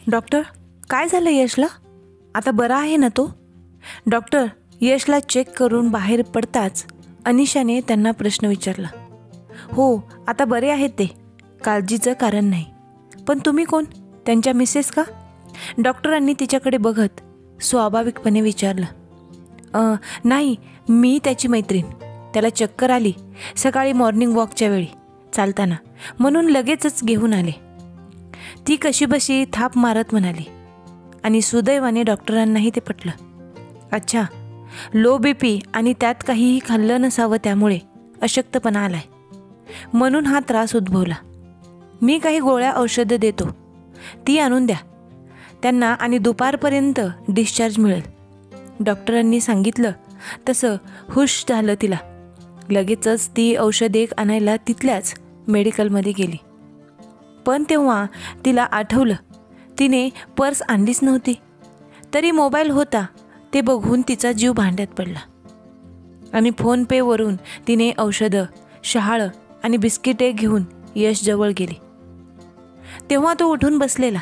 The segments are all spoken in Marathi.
डॉक्टर, काय झालं यशला? आता बरा आहे ना तो? डॉक्टर यशला चेक करून बाहेर पडताच अनिशाने त्यांना प्रश्न विचारला. हो, आता बरे आहेत ते, काळजीचं कारण नाही. पण तुम्ही कोण? त्यांच्या मिसेस का? डॉक्टरांनी तिच्याकडे बघत स्वाभाविकपणे विचारलं. नाही, मी त्याची मैत्रीण. त्याला चक्कर आली सकाळी मॉर्निंग वॉकच्या वेळी चालताना, म्हणून लगेचच घेऊन आले. ती कशीबशी थाप मारत म्हणाली. आणि सुदैवाने डॉक्टरांनाही ते पटलं. अच्छा, लो BP आणि त्यात काहीही खाल्लं नसावं, त्यामुळे अशक्तपणा आलाय, म्हणून हा त्रास उद्भवला. मी काही गोळ्या औषधं देतो, ती आणून द्या त्यांना आणि दुपारपर्यंत डिस्चार्ज मिळेल. डॉक्टरांनी सांगितलं तसं हुश झालं तिला. लगेचच ती औषधे आणायला तिथल्याच मेडिकलमध्ये गेली. पण तेव्हा तिला आठवलं तिने पर्स आणलीच नव्हती. तरी मोबाईल होता ते बघून तिचा जीव भांड्यात पडला. आणि फोनपेवरून तिने औषधं, शहाळं आणि बिस्किटे घेऊन यशजवळ गेली. तेव्हा तो उठून बसलेला.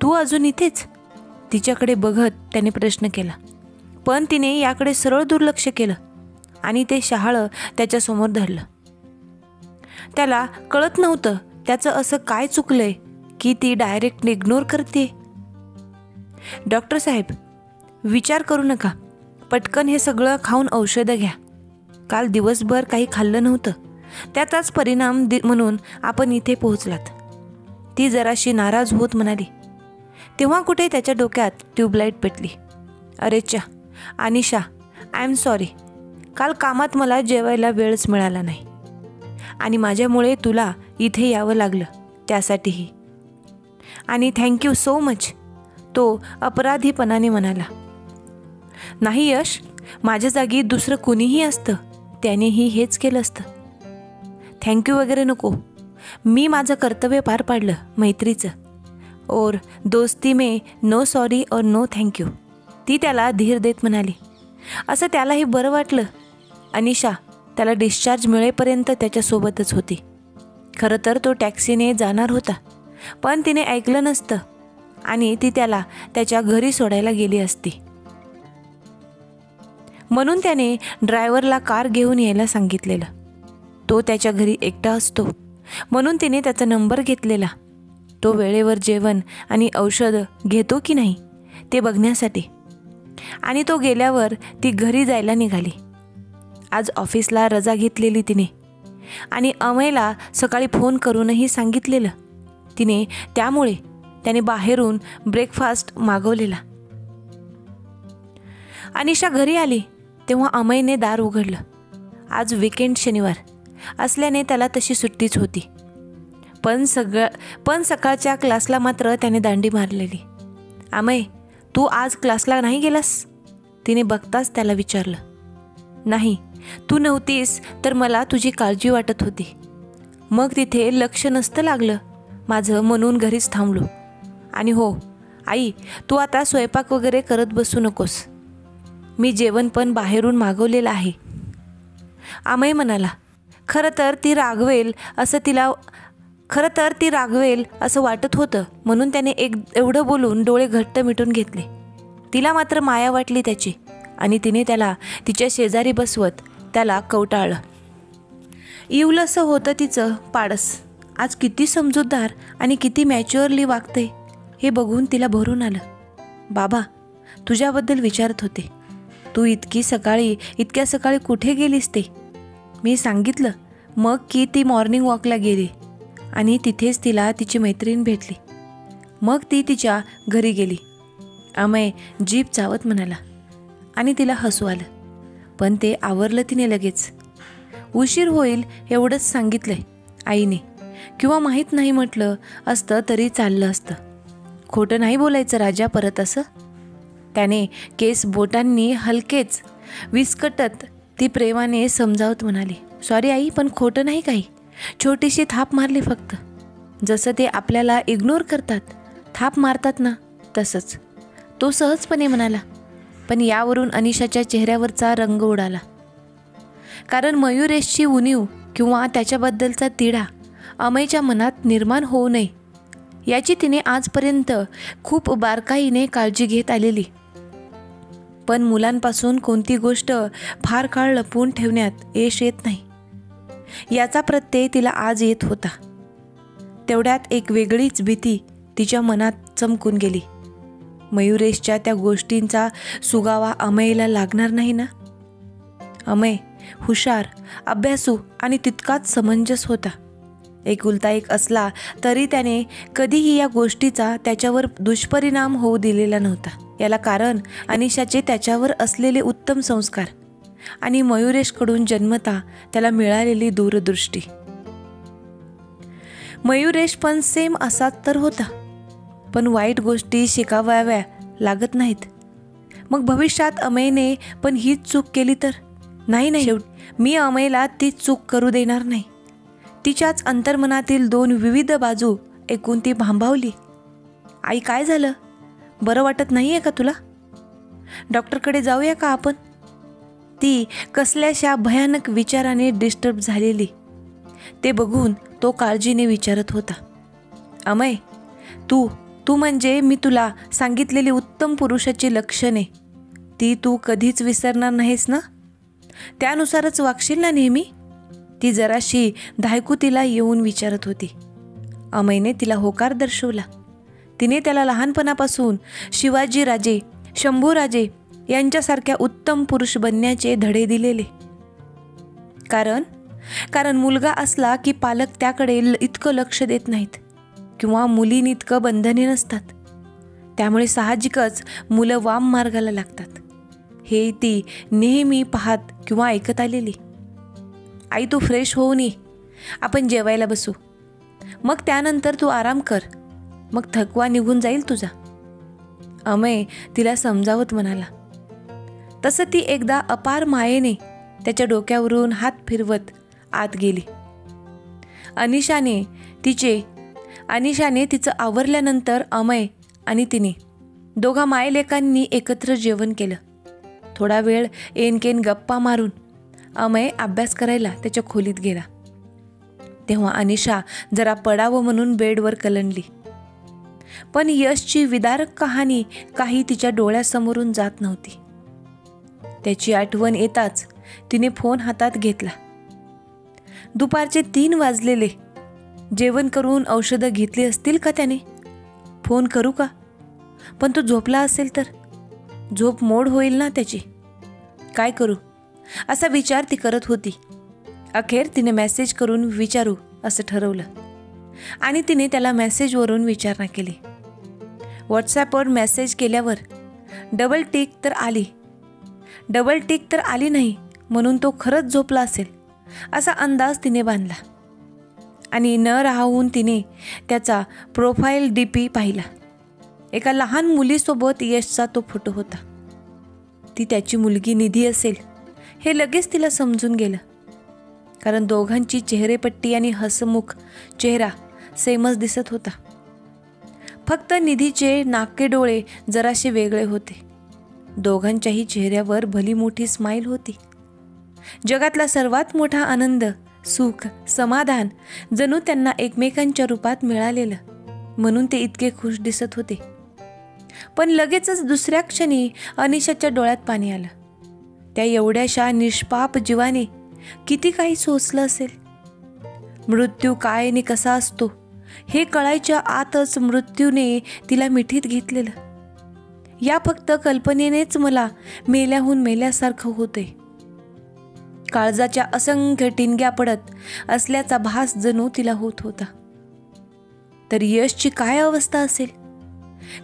तू अजून इथेच? तिच्याकडे बघत त्याने प्रश्न केला. पण तिने याकडे सरळ दुर्लक्ष केलं आणि ते शहाळं त्याच्यासमोर धरलं. त्याला कळत नव्हतं त्याचं असं काय चुकलंय की ती डायरेक्ट इग्नोर करते. डॉक्टर साहेब, विचार करू नका, पटकन हे सगळं खाऊन औषधं घ्या. काल दिवसभर काही खाल्लं नव्हतं, त्याचाच परिणाम म्हणून आपण इथे पोहोचलात. ती जराशी नाराज होत म्हणाली. तेव्हा कुठे त्याच्या डोक्यात ट्यूबलाईट पेटली. अरे चा अनिशा, आय एम सॉरी. काल कामात मला जेवायला वेळच मिळाला नाही आणि माझ्यामुळे तुला इथे यावं लागलं, त्यासाठीही. आणि थँक्यू सो मच, तो अपराधीपणाने म्हणाला. नाही यश, माझ्या जागी दुसरं कुणीही असतं त्यानेही हेच केलं असतं. थँक्यू वगैरे नको, मी माझं कर्तव्य पार पाडलं मैत्रीचं. और दोस्ती में नो सॉरी और नो थँक्यू, ती त्याला धीर देत म्हणाली. असं त्यालाही बरं वाटलं. अनिशा त्याला डिस्चार्ज मिळेपर्यंत त्याच्यासोबतच होती. खरं तर तो टॅक्सीने जाणार होता, पण तिने ऐकलं नसतं आणि ती त्याला त्याच्या घरी सोडायला गेली असती. म्हणून त्याने ड्रायव्हरला कार घेऊन यायला सांगितलेलं. तो त्याच्या घरी एकटा असतो म्हणून तिने त्याचा नंबर घेतलेला. तो वेळेवर जेवण आणि औषधं घेतो की नाही ते बघण्यासाठी. आणि तो गेल्यावर ती घरी जायला निघाली. आज ऑफिसला रजा घेतलेली तिने आणि अमयला सकाळी फोन करूनही सांगितलेलं तिने, त्यामुळे त्याने बाहेरून ब्रेकफास्ट मागवलेला. अनिशा घरी आली तेव्हा अमयने दार उघडलं. आज वीकेंड, शनिवार असल्याने त्याला तशी सुट्टीच होती. पण सकाळच्या क्लासला मात्र त्याने दांडी मारलेली. अमय, तू आज क्लासला नाही गेलास? तिने बघताच त्याला विचारलं. नाही, तू नव्हतीस तर मला तुझी काळजी वाटत होती. मग तिथे लक्ष नसतं लागलं माझं, म्हणून घरीच थांबलो. आणि हो आई, तू आता स्वयंपाक वगैरे करत बसू नकोस, मी जेवण पण बाहेरून मागवलेलं आहे. अमय म्हणाला. खरं तर ती रागवेल असं वाटत होतं, म्हणून त्याने एवढं बोलून डोळे घट्ट मिटून घेतले. तिला मात्र माया वाटली त्याची आणि तिने त्याला तिच्या शेजारी बसवत त्याला कवटाळलं. इवलंसं होतं तिचं पाडस. आज किती समजूतदार आणि किती मॅच्युअरली वागते हे बघून तिला भरून आलं. बाबा, तुझ्याबद्दल विचारत होते. तू इतक्या सकाळी कुठे गेलीस ते? मी सांगितलं मग की ती मॉर्निंग वॉकला गेली आणि तिथेच तिला तिची मैत्रीण भेटली. मग ती तिच्या घरी गेली. अमय जीभ चावत म्हणाला आणि तिला हसू आलं. पण ते आवरलं तिने लगेच. उशीर होईल एवढंच सांगितलंय आईने, किंवा माहीत नाही म्हटलं असतं तरी चाललं असतं. खोटं नाही बोलायचं राजा परत असं. त्याने केस बोटांनी हलकेच विस्कटत ती प्रेमाने समजावत म्हणाली. सॉरी आई, पण खोटं नाही काही. छोटीशी थाप मारली फक्त. जसं ते आपल्याला इग्नोर करतात, थाप मारतात ना, तसंच. तो सहजपणे म्हणाला. पण यावरून अनिशाच्या चेहऱ्यावरचा रंग उडाला. कारण मयुरेशची उणीव किंवा त्याच्याबद्दलचा तिढा अमयच्या मनात निर्माण होऊ नये याची तिने आजपर्यंत खूप बारकाईने काळजी घेत आलेली. पण मुलांपासून कोणती गोष्ट फार काळ लपवून ठेवण्यात यश येत नाही, याचा प्रत्यय तिला आज येत होता. तेवढ्यात एक वेगळीच भीती तिच्या मनात चमकून गेली. मयुरेशच्या त्या गोष्टींचा सुगावा अमयला लागणार नाही ना? अमय हुशार, अभ्यासू आणि तितकाच समंजस होता. एकुलता एक असला तरी त्याने कधीही या गोष्टीचा त्याच्यावर दुष्परिणाम होऊ दिलेला नव्हता. याला कारण अनिशाचे त्याच्यावर असलेले उत्तम संस्कार आणि मयुरेशकडून जन्मता त्याला मिळालेली दूरदृष्टी. मयुरेश पण सेम असाच तर होता. पण वाईट गोष्टी शिकावाव्या लागत नाहीत. मग भविष्यात अमयने पण हीच चूक केली तर? नाही, शेवटी मी अमयला तीच चूक करू देणार नाही. तिच्याच अंतर्मनातील दोन विविध बाजू ऐकून ती भांबावली. आई, काय झालं? बरं वाटत नाही आहे का तुला? डॉक्टरकडे जाऊया का आपण? ती कसल्याशा भयानक विचाराने डिस्टर्ब झालेली. ते बघून तो काळजीने विचारत होता. अमय, तू म्हणजे मी तुला सांगितलेली उत्तम पुरुषाची लक्षणे, ती तू कधीच विसरणार नाहीस ना? त्यानुसारच वागशील ना नेहमी? ती जराशी धायकुतीला येऊन विचारत होती. अमयने तिला होकार दर्शवला. तिने त्याला लहानपणापासून शिवाजीराजे, शंभूराजे यांच्यासारख्या उत्तम पुरुष बनण्याचे धडे दिलेले. कारण मुलगा असला की पालक त्याकडे इतकं लक्ष देत नाहीत किंवा मुलींइतकं बंधने नसतात. त्यामुळे साहजिकच मुलं वाम मार्गाला लागतात. हे ती नेहमी पाहत किंवा ऐकत आलेली. आई, तू फ्रेश होऊन ये, आपण जेवायला बसू. मग त्यानंतर तू आराम कर, मग थकवा निघून जाईल तुझा, अमय तिला समजावत म्हणाला. तसं ती एकदा अपार मायेने त्याच्या डोक्यावरून हात फिरवत आत गेली. अनिशाने तिचं आवरल्यानंतर अमय आणि तिने दोघा मायलेकांनी एकत्र जेवण केलं. थोडा वेळ एनकेन गप्पा मारून अमय अभ्यास करायला त्याच्या खोलीत गेला. तेव्हा अनिशा जरा पडावं म्हणून बेडवर कलंडली. पण यशची विदारक कहाणी काही तिच्या डोळ्यासमोरून जात नव्हती. त्याची आठवण येताच तिने फोन हातात घेतला. दुपारचे 3 वाजलेले. जेवण करून औषधं घेतली असतील का त्याने? फोन करू का? पण तो झोपला असेल तर झोप मोड होईल ना त्याची. काय करू असा विचार ती करत होती. अखेर तिने मेसेज करून विचारू असं ठरवलं आणि तिने त्याला मेसेजवरून विचारणा केली. व्हॉट्सॲपवर मेसेज केल्यावर डबल टिक तर आली नाही म्हणून तो खरंच झोपला असेल असा अंदाज तिने बांधला आणि न राहून तिने त्याचा प्रोफाईल DP पाहिला. एका लहान मुलीसोबत यशचा तो फोटो होता. ती त्याची मुलगी निधी असेल हे लगेच तिला समजून गेलं. कारण दोघांची चेहरेपट्टी आणि हसमुख चेहरा सेमच दिसत होता. फक्त निधीचे नाके डोळे जराशे वेगळे होते. दोघांच्याही चेहऱ्यावर भली मोठी स्माईल होती. जगातला सर्वात मोठा आनंद, सुख, समाधान जणू त्यांना एकमेकांच्या रूपात मिळालेलं म्हणून ते इतके खुश दिसत होते. पण लगेचच दुसऱ्या क्षणी अनिशाच्या डोळ्यात पाणी आलं. त्या एवढ्याशा निष्पाप जीवाने किती काही सोसलं असेल. मृत्यू काय आणि कसा असतो हे कळायच्या आतच मृत्यूने तिला मिठीत घेतलेलं. या फक्त कल्पनेनेच मला मेल्याहून मेल्यासारखं होतंय. काळजाच्या असंख्य ठिणग्या पडत असल्याचा भास जणू तिला होत होता. तर यशची काय अवस्था असेल?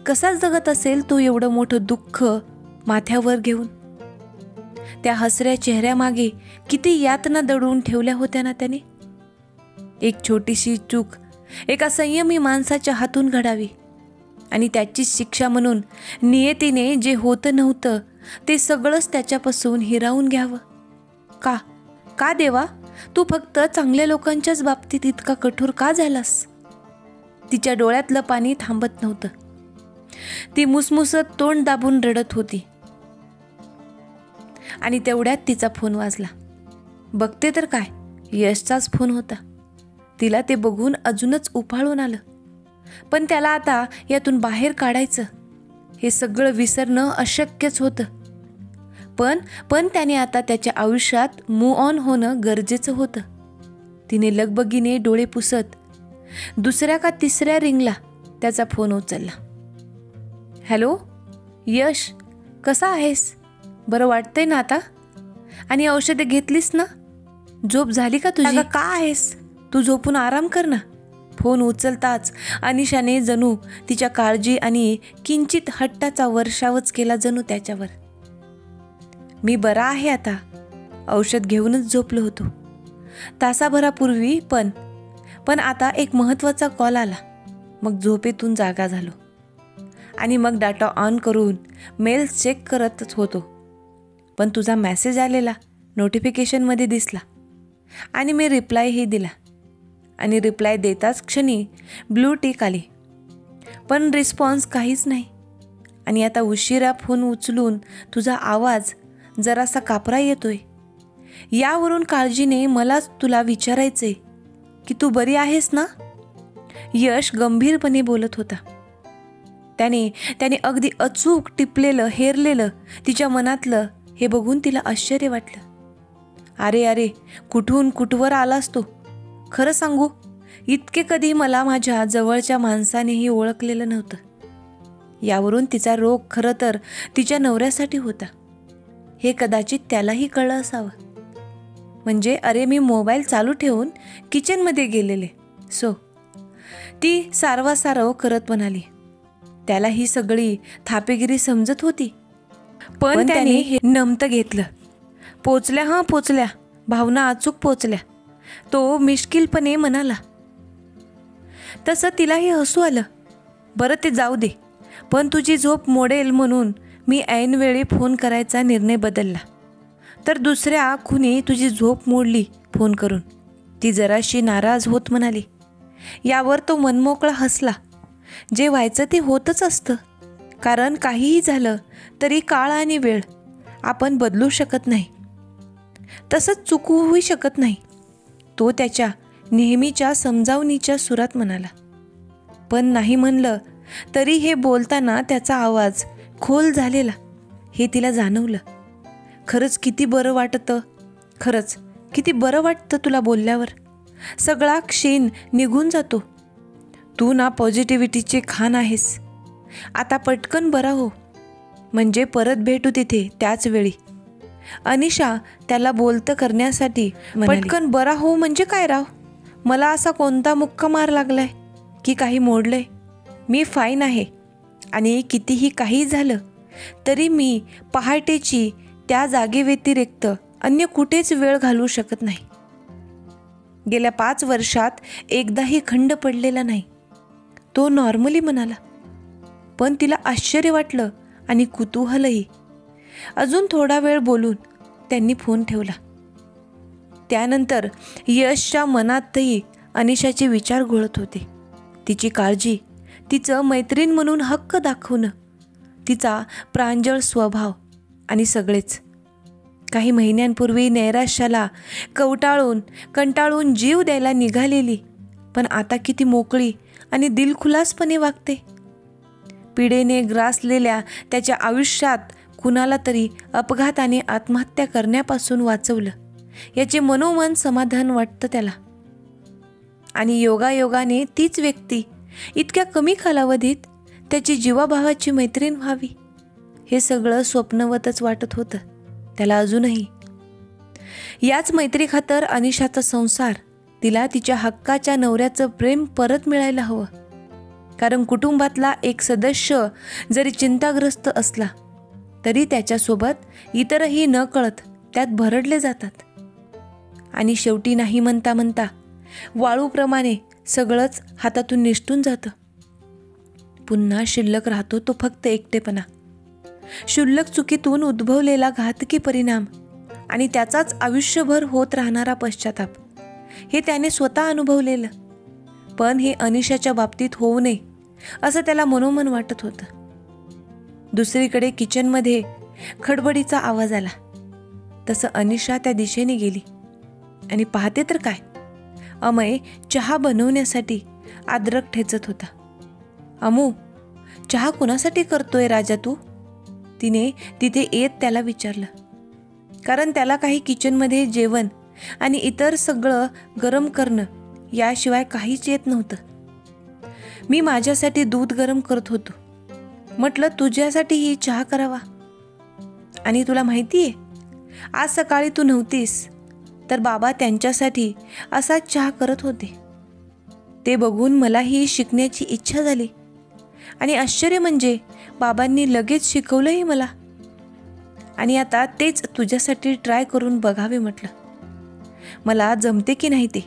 कसा जगत असेल तो एवढं मोठं दुःख माथ्यावर घेऊन? त्या हसऱ्या चेहऱ्यामागे किती यातना दडवून ठेवल्या होत्या ना त्याने. एक छोटीशी चूक एका संयमी माणसाच्या हातून घडावी आणि त्याची शिक्षा म्हणून नियतीने जे होतं नव्हतं ते सगळंच त्याच्यापासून हिरावून घ्यावं. का देवा, तू फक्त चांगल्या लोकांच्याच बाबतीत इतका कठोर का झालास? तिच्या डोळ्यातलं पाणी थांबत नव्हतं. ती मुसमुसत तोंड दाबून रडत होती. आणि तेवढ्यात तिचा फोन वाजला. बघते तर काय, यशचाच फोन होता. तिला ते बघून अजूनच उफाळून आलं. पण त्याला आता यातून बाहेर काढायचं, हे सगळं विसरणं अशक्यच होतं. पण त्याने आता त्याच्या आयुष्यात मूव्ह ऑन होणं गरजेचं होतं. तिने लगबगीने डोळे पुसत दुसऱ्या का तिसऱ्या रिंगला त्याचा फोन उचलला. हॅलो यश, कसा आहेस? बरं वाटतंय ना आता? आणि औषधे घेतलीस ना? झोप झाली का तुझी? का आहेस तू? झोपून आराम कर ना. फोन उचलताच अनिशाने जणू तिच्या काळजी आणि किंचित हट्टाचा वर्षावच केला जणू त्याच्यावर. मी बरा आहे आता, औषध घेऊनच झोपलो होतो तासाभरापूर्वी, पण आता एक महत्त्वाचा कॉल आला. मग झोपेतून जागा झालो आणि मग डाटा ऑन करून मेल्स चेक करतच होतो. पण तुझा मेसेज आलेला नोटिफिकेशनमध्ये दिसला आणि मी रिप्लायही दिला. आणि रिप्लाय देताच क्षणी ब्लू टिक आली, पण रिस्पॉन्स काहीच नाही. आणि आता उशिरा फोन उचलून तुझा आवाज जरासा कापरा येतोय. यावरून काळजीने मलाच तुला विचारायचंय की तू बरी आहेस ना? यश गंभीरपणे बोलत होता. त्याने अगदी अचूक टिपलेलं, हेरलेलं तिच्या मनातलं हे बघून तिला आश्चर्य वाटलं. अरे कुठून कुठवर आलास तू? खरं सांगू, इतके कधी मला माझ्या जवळच्या माणसानेही ओळखलेलं नव्हतं. यावरून तिचा रोग खरं तर तिच्या नवऱ्यासाठी होता हे कदाचित त्यालाही कळलं असावं. म्हणजे अरे मी मोबाईल चालू ठेवून किचनमध्ये गेलेले ती सारवासारव करत म्हणाली. त्याला ही सगळी थापेगिरी समजत होती, पण त्याने हे नमतं घेतलं. पोचल्या, भावना अचूक पोचल्या, तो मिश्किलपणे म्हणाला. तसं तिलाही हसू आलं. बरं ते जाऊ दे, पण तुझी झोप मोडेल म्हणून मी ऐनवेळी फोन करायचा निर्णय बदलला. तर दुसऱ्या खुनी तुझी झोप मोडली फोन करून, ती जराशी नाराज होत म्हणाली. यावर तो मनमोकळा हसला. जे व्हायचं ते होतच असतं, कारण काहीही झालं तरी काळ आणि वेळ आपण बदलू शकत नाही, तसंच चुकवूही शकत नाही, तो त्याच्या नेहमीच्या समजावणीच्या सुरात म्हणाला. पण नाही म्हणलं तरी हे बोलताना त्याचा आवाज खोल झालेला हे तिला जाणवलं. खरंच किती बरं वाटतं तुला बोलल्यावर. सगळा क्षीण निघून जातो. तू ना पॉझिटिव्हिटीचे खान आहेस. आता पटकन बरा हो, म्हणजे परत भेटू तिथे त्याच वेळी. अनिशा त्याला बोलतं करण्यासाठी पटकन बरा हो म्हणजे काय राव? मला असा कोणता मुक्का मार लागलाय की काही मोडलंय? मी फाईन आहे आणि कितीही काही झालं तरी मी पहाटेची त्या जागेव्यतिरिक्त अन्य कुठेच वेळ घालवू शकत नाही. गेल्या 5 वर्षात एकदाही खंड पडलेला नाही, तो नॉर्मली म्हणाला. पण तिला आश्चर्य वाटलं आणि कुतूहलही. अजून थोडा वेळ बोलून त्यांनी फोन ठेवला. त्यानंतर यशच्या मनातही अनिशाचे विचार घोळत होते. तिची काळजी, तिचं मैत्रीण म्हणून हक्क दाखवणं, तिचा प्रांजळ स्वभाव आणि सगळेच. काही महिन्यांपूर्वी नैराश्याला कंटाळून जीव द्यायला निघालेली, पण आता किती मोकळी आणि दिलखुलासपणे वागते. पिढेने ग्रासलेल्या त्याच्या आयुष्यात कुणाला तरी अपघाताने आत्महत्या करण्यापासून वाचवलं याचे मनोमन समाधान वाटतं त्याला. आणि योगायोगाने तीच व्यक्ती इतक्या कमी कालावधीत त्याची जीवाभावाची मैत्रीण व्हावी, हे सगळं स्वप्नवतच वाटत होतं त्याला अजूनही. याच मैत्रीखातर अनिशाचा संसार, तिला तिच्या हक्काच्या नवऱ्याचं प्रेम परत मिळायला हवं. कारण कुटुंबातला एक सदस्य जरी चिंताग्रस्त असला तरी त्याच्यासोबत इतरही नकळत त्यात भरडले जातात. आणि शेवटी नाही म्हणता वाळूप्रमाणे सगळंच हातातून निसटून जातं. पुन्हा शिल्लक राहतो तो फक्त एकटेपणा, क्षुल्लक चुकीतून उद्भवलेला घातकी परिणाम आणि त्याचाच आयुष्यभर होत राहणारा पश्चाताप. हे त्याने स्वतः अनुभवलेलं. पण हे अनिशाच्या बाबतीत होऊ नये असं त्याला मनोमन वाटत होतं. दुसरीकडे किचनमध्ये खडबडीचा आवाज आला. तसं अनिशा त्या दिशेने गेली आणि पाहते तर काय, अमय चहा बनवण्यासाठी अद्रक ठेचत होता. अमू, चहा कुणासाठी करतोय राजा तू? तिने तिथे येत त्याला विचारलं. कारण त्याला काही किचनमध्ये जेवण आणि इतर सगळं गरम करणं याशिवाय काहीच येत नव्हतं. मी माझ्यासाठी दूध गरम करत होतो. म्हटलं तुझ्यासाठीही चहा करावा. आणि तुला माहितीये, आज सकाळी तू नव्हतीस तर बाबा त्यांच्यासाठी असाच चहा करत होते. ते बघून मलाही शिकण्याची इच्छा झाली. आणि आश्चर्य म्हणजे बाबांनी लगेच शिकवलंही मला. आणि आता तेच तुझ्यासाठी ट्राय करून बघावे म्हटलं. मला जमते की नाही ते.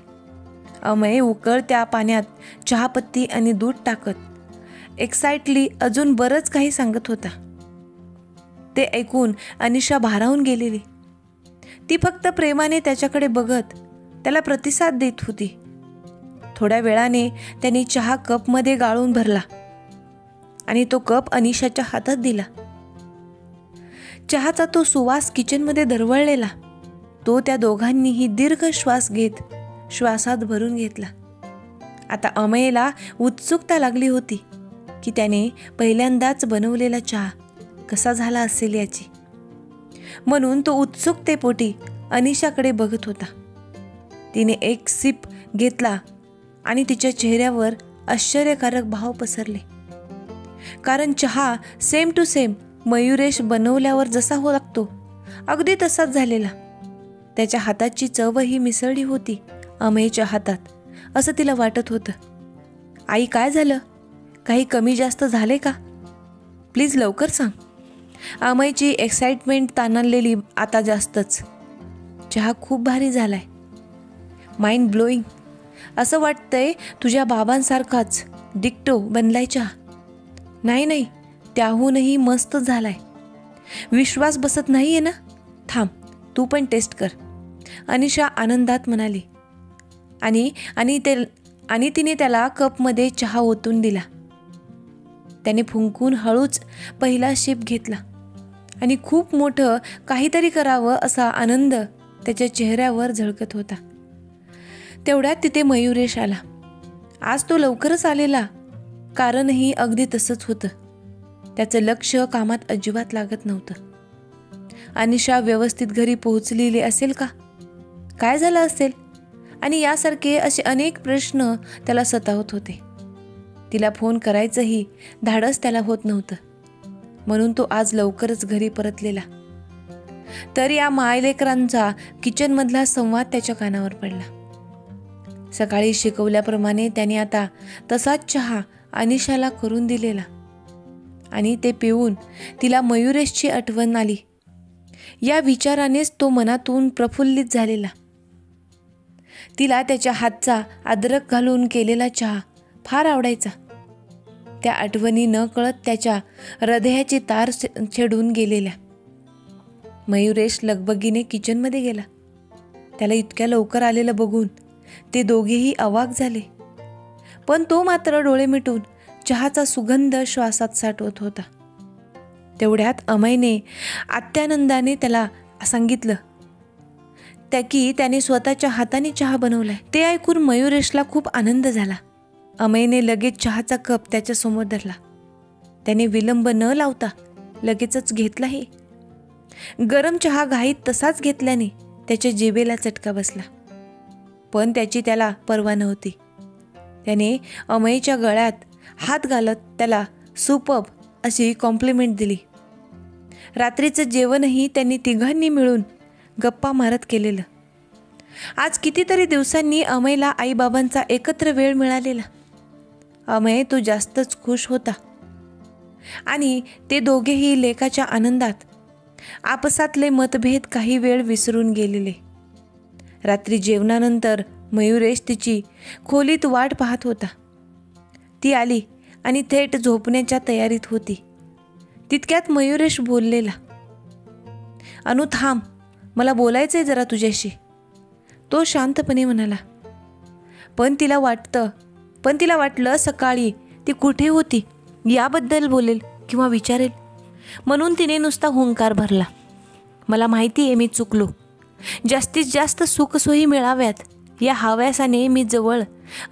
अमय उकळत्या पाण्यात चहापत्ती आणि दूध टाकत एक्साइटली अजून बरंच काही सांगत होता. ते ऐकून अनिशा भारावून गेलेली. ती फक्त प्रेमाने त्याच्याकडे बघत त्याला प्रतिसाद देत होती. थोड्या वेळाने त्याने चहा कपमध्ये गाळून भरला आणि तो कप अनिशाच्या हातात दिला. चहाचा तो सुवास किचनमध्ये दरवळलेला. तो त्या दोघांनीही दीर्घ श्वास घेत श्वासात भरून घेतला. आता अमयला उत्सुकता लागली होती की त्याने पहिल्यांदाच बनवलेला चहा कसा झाला असेल याची. म्हणून तो उत्सुकतेपोटी अनिशाकडे बघत होता. तिने एक सिप घेतला आणि तिच्या चेहऱ्यावर आश्चर्यकारक भाव पसरले. कारण चहा सेम टू सेम मयुरेश बनवल्यावर जसा हो लागतो अगदी तसाच झालेला. त्याच्या हाताची चवही मिसळली होती अमयच्या हातात, असं तिला वाटत होतं. आई, काय झालं? काही कमी जास्त झाले का? प्लीज लवकर सांग. अमयची एक्साइटमेंट ताणलेली आता जास्तच. चहा खूप भारी झालाय. Mind blowing. असं वाटतंय तुझ्या बाबांसारखाच डिक्टो बनलाय चहा. नाही, त्याहूनही मस्त झालाय. विश्वास बसत नाहीये ना? थांब, तू पण टेस्ट कर, अनिशा आनंदात म्हणाली. आणि तिने त्याला कपमध्ये चहा ओतून दिला. त्याने फुंकून हळूच पहिला शिप घेतला आणि खूप मोठं काहीतरी करावं असा आनंद त्याच्या चेहऱ्यावर झळकत होता. तेवढ्यात तिथे मयुरेश आला. आज तो लवकरच आलेला. कारणही अगदी तसंच होतं. त्याचं लक्ष कामात अजिबात लागत नव्हतं. अनिशा व्यवस्थित घरी पोहोचलेली असेल का? काय झालं असेल? आणि यासारखे असे अनेक प्रश्न त्याला सतावत होते. तिला फोन करायचंही धाडस त्याला होत नव्हतं. म्हणून तो आज लवकरच घरी परतलेला. तर या मायलेकरांचा किचनमधला संवाद त्याच्या कानावर पडला. सकाळी शिकवल्याप्रमाणे त्याने आता तसाच चहा अनिशाला करून दिलेला. आणि ते पिऊन तिला मयुरेशची आठवण आली. या विचारानेच तो मनातून प्रफुल्लित झालेला. तिला त्याच्या हातचा अद्रक घालून केलेला चहा फार आवडायचा. त्या आठवणी न कळत त्याच्या हृदयाची तार छेडून गेलेल्या. मयुरेश लगबगीने किचनमध्ये गेला. त्याला इतक्या लवकर आलेलं बघून ते दोघेही अवाक झाले. पण तो मात्र डोळे मिटून चहाचा सुगंध श्वासात साठवत होता. तेवढ्यात अमयने अत्यानंदाने त्याला सांगितलं की त्याने स्वतःच्या हाताने चहा बनवलाय. ते ऐकून मयुरेशला खूप आनंद झाला. अमयने लगेच चहाचा कप त्याच्या समोर धरला. त्याने विलंब न लावता लगेचच घेतलाही. गरम चहा घाईत तसाच घेतल्याने त्याच्या जिभेला चटका बसला. पण त्याची त्याला पर्वा नव्हती. त्याने अमयच्या गळ्यात हात घालत त्याला सुपर्ब अशी कॉम्प्लिमेंट दिली. रात्रीचं जेवणही त्यांनी तिघांनी मिळून गप्पा मारत केलेलं. आज कितीतरी दिवसांनी अमयला आईबाबांचा एकत्र वेळ मिळालेला. अमय तो जास्तच खुश होता. आणि ते दोघेही लेकाच्या आनंदात आपसातले मतभेद काही वेळ विसरून गेलेले. रात्री जेवणानंतर मयुरेश तिची खोलीत वाट पाहत होता. ती आली आणि थेट झोपण्याच्या तयारीत होती. तितक्यात मयुरेश बोललेला, अनु थांब, मला बोलायचंय जरा तुझ्याशी. तो शांतपणे म्हणाला. पण तिला वाटलं सकाळी ती कुठे होती याबद्दल बोलेल किंवा विचारेल. म्हणून तिने नुसता हुंकार भरला. मला माहिती आहे मी चुकलो. जास्तीत जास्त सुखसोयी मिळाव्यात या हव्यासाने मी जवळ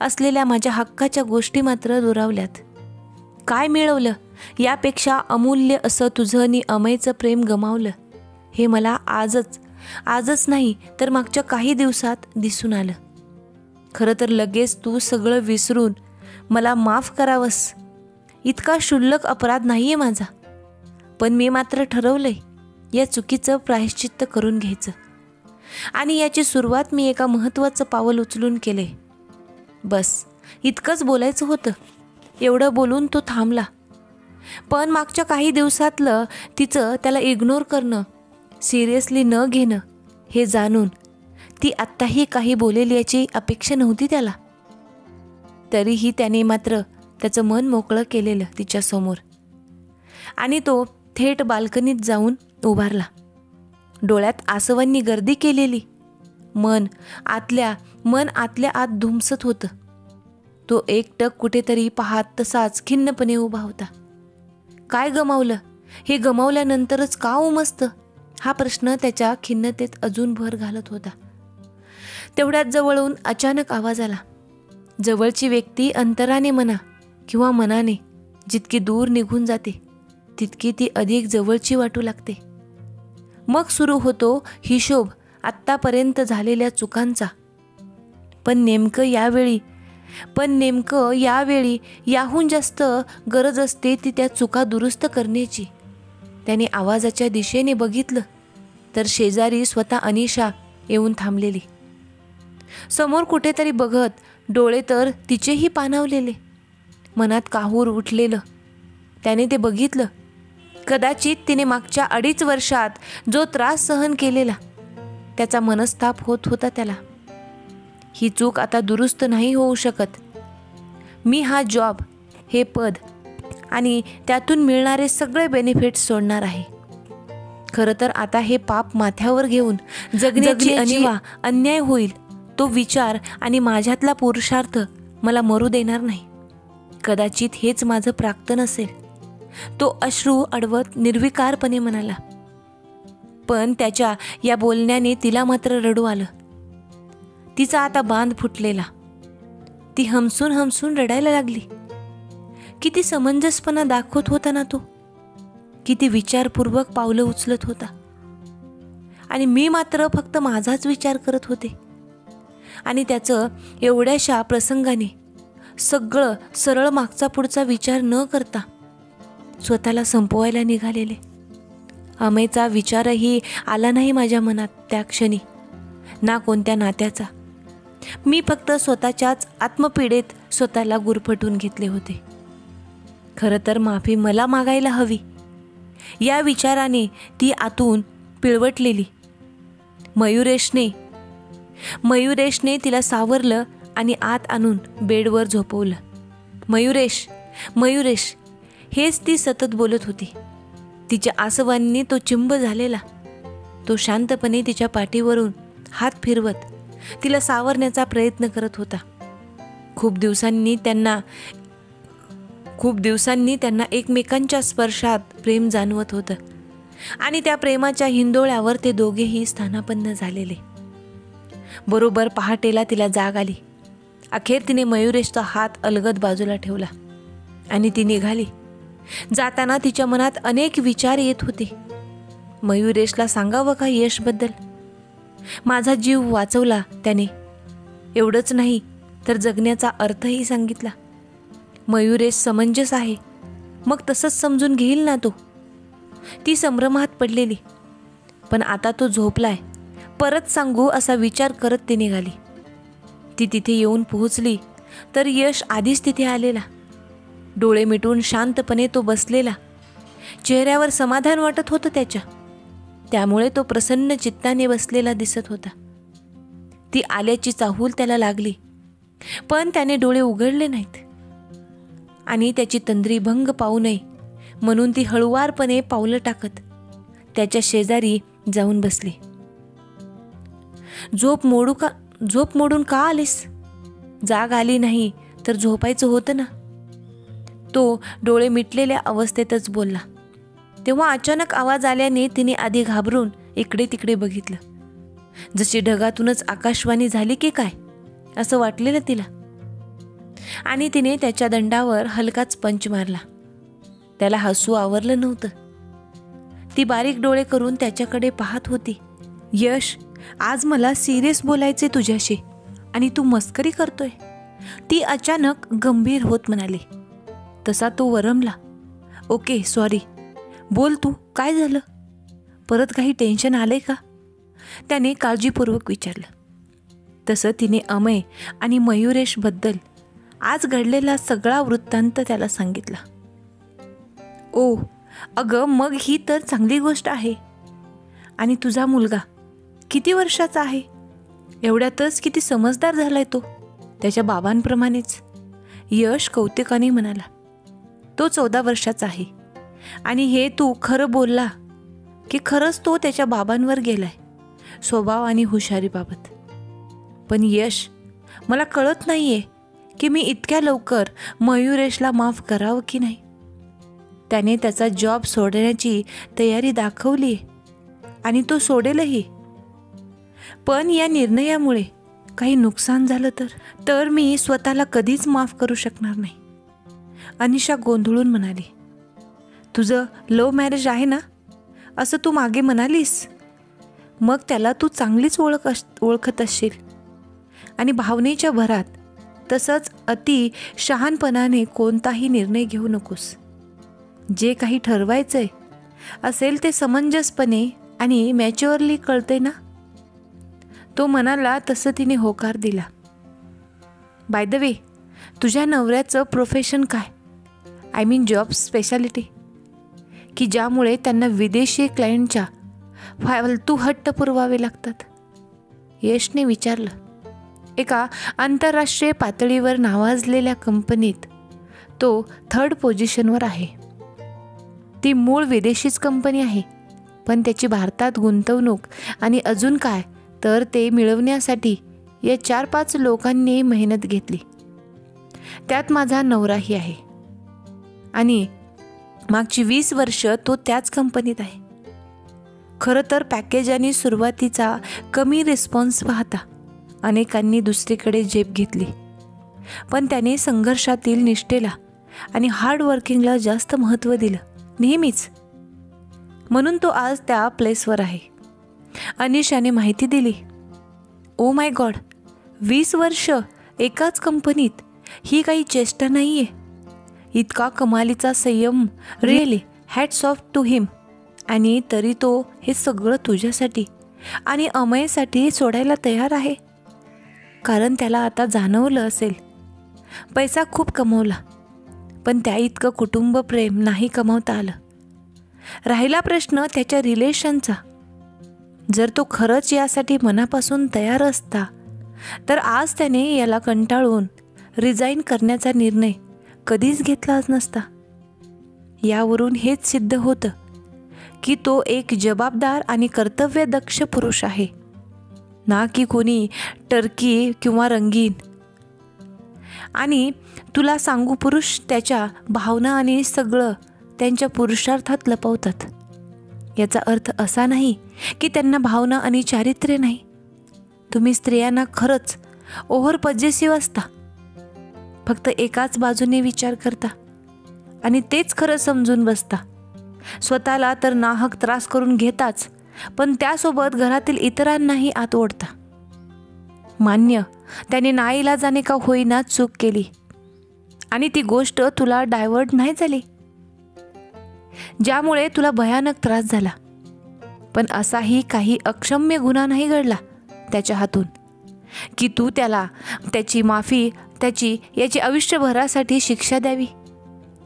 असलेल्या माझ्या हक्काच्या गोष्टी मात्र दुरावल्यात. काय मिळवलं यापेक्षा अमूल्य असं तुझं आणि अमयचं प्रेम गमावलं हे मला आजच नाही तर मागच्या काही दिवसात दिसून आलं. खरं तर लगेच तू सगळं विसरून मला माफ करावंस इतका क्षुल्लक अपराध नाही आहे माझा. पण मी मात्र ठरवलंय या चुकीचं प्रायश्चित्त करून घ्यायचं आणि याची सुरुवात मी एका महत्त्वाचं पाऊल उचलून केलंय. बस इतकंच बोलायचं होतं. एवढं बोलून तो थांबला. पण मागच्या काही दिवसातलं तिचं त्याला इग्नोर करणं, सिरियसली न घेणं हे जाणून ती आत्ताही काही बोलेल याची अपेक्षा नव्हती त्याला. तरीही त्याने मात्र त्याचं मन मोकळं केलेलं तिच्यासमोर आणि तो थेट बाल्कनीत जाऊन उभारला. डोळ्यात आसवांनी गर्दी केलेली. मन आतल्या आत धुमसत होतं. तो एकटक कुठेतरी पाहत तसाच खिन्नपणे उभा होता. काय गमावलं हे गमावल्यानंतरच का उमसतं हा प्रश्न त्याच्या खिन्नतेत अजून भर घालत होता. तेवढ्यात जवळून अचानक आवाज आला. जवळची व्यक्ती अंतराने म्हणा किंवा मनाने जितकी दूर निघून जाते तितकी ती अधिक जवळची वाटू लागते. मग सुरू होतो हिशोब आत्तापर्यंत झालेल्या चुकांचा. पण नेमकं यावेळी याहून जास्त गरज असते ती त्या चुका दुरुस्त करण्याची. त्याने आवाजाच्या दिशेने बघितलं तर शेजारी स्वतः अनिशा येऊन थांबलेली. समोर कुठेतरी बघत डोळे तर तिचेही पाणावलेले. मनात काहूर उठलेलं. त्याने ते बघितलं. कदाचित तिने मागच्या 2.5 वर्षात जो त्रास सहन केलेला त्याचा मनस्ताप होत होता त्याला. ही चूक आता दुरुस्त नाही होऊ शकत. मी हा जॉब, हे पद आणि त्यातून मिळणारे सगळे बेनिफिट्स सोडणार आहे. खरं तर आता हे पाप माथ्यावर घेऊन जगण्याची अनिवा अन्याय होईल तो विचार आणि माझ्यातला पुरुषार्थ मला मरू देणार नाही. कदाचित हेच माझं प्राक्तन असेल, तो अश्रू अडवत निर्विकारपणे म्हणाला. पण त्याच्या या बोलण्याने तिला मात्र रडू आलं. तिचा आता बांध फुटलेला. ती हमसून रडायला लागली. किती समंजसपणा दाखवत होता ना तो. किती विचारपूर्वक पावलं उचलत होता. आणि मी मात्र फक्त माझाच विचार करत होते. आणि त्याचं एवढ्याशा प्रसंगाने सगळं सरळ मागचा पुढचा विचार न करता स्वतःला संपवायला निघालेले. अमयचा विचारही आला नाही माझ्या मनात त्या क्षणी, ना कोणत्या नात्याचा. मी फक्त स्वतःच्याच आत्मपीडेत स्वतःला गुरफटून घेतले होते. खरं तर माफी मला मागायला हवी या विचाराने ती आतून पिळवटलेली. मयुरेशने तिला सावरलं आणि आत आणून बेडवर झोपवलं. मयुरेश हेच ती सतत बोलत होती. तिच्या आसवांनी तो चिंब झालेला. तो शांतपणे तिच्या पाठीवरून हात फिरवत तिला सावरण्याचा प्रयत्न करत होता. खूप दिवसांनी त्यांना एकमेकांच्या स्पर्शात प्रेम जाणवत होतं आणि त्या प्रेमाच्या हिंदोळ्यावर ते दोघेही स्थानापन्न झालेले. बरोबर पहाटेला तिला जाग आली. अखेर तिने मयुरेशचा हात अलगद बाजूला ठेवला आणि ती निघाली. जाताना तिच्या मनात अनेक विचार येत होते. मयुरेशला सांगावं का यशबद्दल? माझा जीव वाचवला त्याने, एवढंच नाही तर जगण्याचा अर्थही सांगितला. मयुरेश समंजस आहे, मग तसंच समजून घेईल ना तो. ती संभ्रमात पडलेली. पण आता तो झोपलाय, परत सांगू असा विचार करत ती निघाली. ती तिथे येऊन पोहोचली तर यश आधीच तिथे आलेला. डोळे मिटून शांतपणे तो बसलेला. चेहऱ्यावर समाधान वाटत होतं त्याच्या. त्यामुळे तो प्रसन्न चित्ताने बसलेला दिसत होता. ती आल्याची चाहूल त्याला लागली, पण त्याने डोळे उघडले नाहीत. आणि त्याची तंद्री भंग पाहू नये म्हणून ती हळुवारपणे पावलं टाकत त्याच्या शेजारी जाऊन बसली. झोप मोडून का आलीस? जाग आली नाही तर झोपायचं होतं ना. तो डोळे मिटलेल्या अवस्थेतच बोलला. तेव्हा अचानक आवाज आल्याने तिने आधी घाबरून इकडे तिकडे बघितलं. जशी ढगातूनच आकाशवाणी झाली की काय असं वाटलेलं तिला. आणि तिने त्याच्या दंडावर हलकाच पंच मारला. त्याला हसू आवरलं नव्हतं. ती बारीक डोळे करून त्याच्याकडे पाहत होती. यश, आज मला सिरियस बोलायचे तुझ्याशी आणि तू मस्करी करतोय, ती अचानक गंभीर होत म्हणाली. तसा तो वरमला. ओके सॉरी, बोल तू, काय झालं? परत काही टेन्शन आलंय का? त्याने काळजीपूर्वक विचारलं. तसं तिने अमय आणि मयुरेशबद्दल आज घडलेला सगळा वृत्तांत त्याला सांगितला. ओ अगं, मग ही तर चांगली गोष्ट आहे. आणि तुझा मुलगा किती वर्षाचा आहे? एवढ्यातच किती समजदार झालाय तो, त्याच्या बाबांप्रमाणेच. यश कौतुकाने म्हणाला. तो 14 वर्षाचा आहे. आणि हे तू खरं बोलला की खरंच तो त्याच्या बाबांवर गेलाय स्वभाव आणि हुशारीबाबत. पण यश, मला कळत नाहीये की मी इतक्या लवकर मयुरेशला माफ करावं की नाही. त्याने त्याचा जॉब सोडण्याची तयारी दाखवली आणि तो सोडेलही. पण या निर्णयामुळे काही नुकसान झालं तर मी स्वतःला कधीच माफ करू शकणार नाही. अनिशा गोंधळून म्हणाली. तुझं लव्ह मॅरेज आहे ना, असं तू मागे म्हणालीस. मग त्याला तू चांगलीच ओळखत असशील. आणि भावनेच्या भरात तसंच अति शहाणपणाने कोणताही निर्णय घेऊ नकोस. जे काही ठरवायचंय असेल ते समंजसपणे आणि मॅच्युअरली कळते ना. तो म्हणाला तसं तिने होकार दिला. बाय द वे, तुझ्या नवऱ्याचं प्रोफेशन काय? आय मीन जॉब स्पेशालिटी, की ज्यामुळे त्यांना विदेशी क्लायंटच्या फालतू हट्ट पुरवावे लागतात? यशने विचारलं. एका आंतरराष्ट्रीय पातळीवर नावाजलेल्या कंपनीत तो 3rd पोझिशनवर आहे. ती मूळ विदेशीच कंपनी आहे, पण त्याची भारतात गुंतवणूक आणि अजून काय तर ते मिळवण्यासाठी या 4-5 लोकांनी मेहनत घेतली. त्यात माझा नवराही आहे. आणि मागची 20 वर्ष तो त्याच कंपनीत आहे. खरं तर पॅकेज आणि सुरुवातीचा कमी रिस्पॉन्स पाहता अनेकांनी दुसरीकडे झेप घेतली. पण त्याने संघर्षातील निष्ठेला आणि हार्डवर्किंगला जास्त महत्त्व दिलं नेहमीच. म्हणून तो आज त्या प्लेसवर आहे. अनिशाने माहिती दिली. ओ माय गॉड, 20 वर्ष एकाच कंपनीत, ही काही चेष्टा नाही आहे. इतका कमालीचा संयम, रिअली हॅट्स ऑफ टू हिम. आणि तरी तो हे सगळं तुझ्यासाठी आणि अमयसाठी सोडायला तयार आहे. कारण त्याला आता जाणवलं असेल, पैसा खूप कमवला पण त्या इतकं कुटुंब प्रेम नाही कमावता आलं. राहिला प्रश्न त्याच्या रिलेशनचा. जर तो खरंच यासाठी मनापासून तयार असता तर आज त्याने याला कंटाळून रिझाईन करण्याचा निर्णय कधीच घेतलाच नसता. यावरून हेच सिद्ध होतं की तो एक जबाबदार आणि कर्तव्यदक्ष पुरुष आहे, ना की कोणी टर्की किंवा रंगीन. आणि तुला सांगू, पुरुष त्याच्या भावना आणि सगळं त्यांच्या पुरुषार्थात लपवतात. याचा अर्थ असा नाही की त्यांना भावना आणि चारित्र्य नाही. तुम्ही स्त्रियांना खरंच ओव्हर पॉझेसिव्ह असता, फक्त एकाच बाजूने विचार करता आणि तेच खरं समजून बसता. स्वतःला तर नाहक त्रास करून घेताच, पण त्यासोबत घरातील इतरांनाही आत ओढता. मान्य, त्याने नाईलाजाने का होईना चूक केली आणि ती गोष्ट तुला डायव्हर्ट नाही झाली, ज्यामुळे तुला भयानक त्रास झाला. पण असाही काही अक्षम्य गुन्हा नाही घडला त्याच्या हातून की तू त्याला त्याची माफी, याची आयुष्यभरासाठी शिक्षा द्यावी.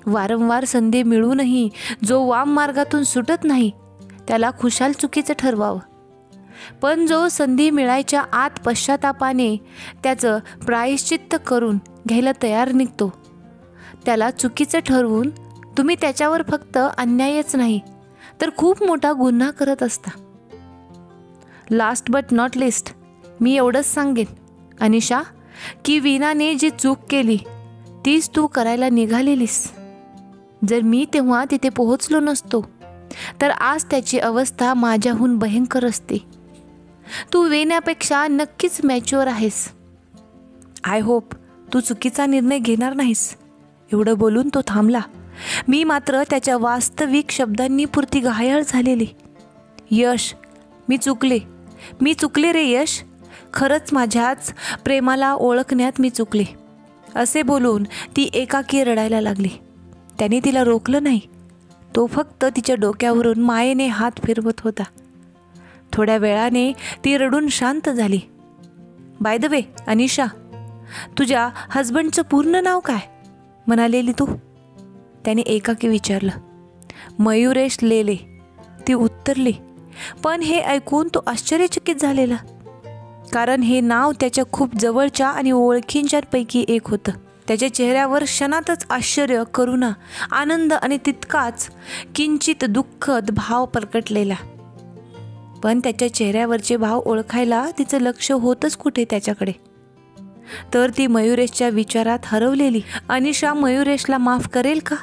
वारंवार संधी मिळूनही जो वाम मार्गातून सुटत नाही त्याला खुशाल चुकीचं ठरवावं. पण जो संधी मिळायच्या आत पश्चातापाने त्याचं प्रायश्चित्त करून घ्यायला तयार निघतो त्याला चुकीचं ठरवून तुम्ही त्याच्यावर फक्त अन्यायच नाही तर खूप मोठा गुन्हा करत असता. लास्ट बट नॉट लिस्ट, मी एवढंच सांगेन अनिशा, की वीणाने जी चूक केली तीच तू करायला निघालेलीस. जर मी तेव्हा तिथे पोहोचलो नसतो तर आज त्याची अवस्था माझ्याहून भयंकर असते. तू वीणापेक्षा नक्कीच मॅच्युअर आहेस. आय होप तू चुकीचा निर्णय घेणार नाहीस. एवढं बोलून तो थांबला मी मात्र त्याच्या वास्तविक शब्दांनी पुरती घायाळ झालेली. यश, मी चुकले रे यश. खरंच माझ्याच प्रेमाला ओळखण्यात मी चुकले, असे बोलून ती एकाकी रडायला लागली. त्याने तिला रोखलं नाही. तो फक्त तिच्या डोक्यावरून मायेने हात फिरवत होता. थोड्या वेळाने ती रडून शांत झाली. बाय द वे अनिशा, तुझ्या हजबंडचं पूर्ण नाव काय म्हणालेली तू? त्याने एकाकी विचारलं. मयुरेश लेले, ती उत्तरली. पण हे ऐकून तो आश्चर्यचकित झालेला, कारण हे नाव त्याच्या खूप जवळच्या आणि ओळखींच्यापैकी एक होतं. त्याच्या चेहऱ्यावर क्षणातच आश्चर्य, करुणा, आनंद आणि तितकाच किंचित दुःखद भाव प्रकटलेला. पण त्याच्या चेहऱ्यावरचे भाव ओळखायला तिचं लक्ष होतच कुठे त्याच्याकडे. तर ती मयुरेशच्या विचारात हरवलेली. अनिशा मयुरेशला माफ करेल का?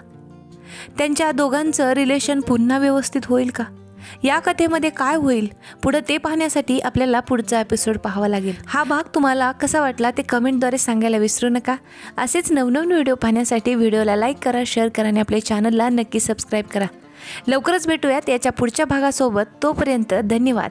त्यांच्या दोघांचं रिलेशन पुन्हा व्यवस्थित होईल का? या कथेमध्ये काय होईल पुढं ते पाहण्यासाठी आपल्याला पुढचा एपिसोड पाहावा लागेल. हा भाग तुम्हाला कसा वाटला ते कमेंटद्वारे सांगायला विसरू नका. असेच नवनवीन व्हिडिओ पाहण्यासाठी व्हिडिओला लाईक करा, शेअर करा आणि आपल्या चॅनलला नक्की सबस्क्राईब करा. लवकरच भेटूयात याच्या पुढच्या भागासोबत. तोपर्यंत धन्यवाद.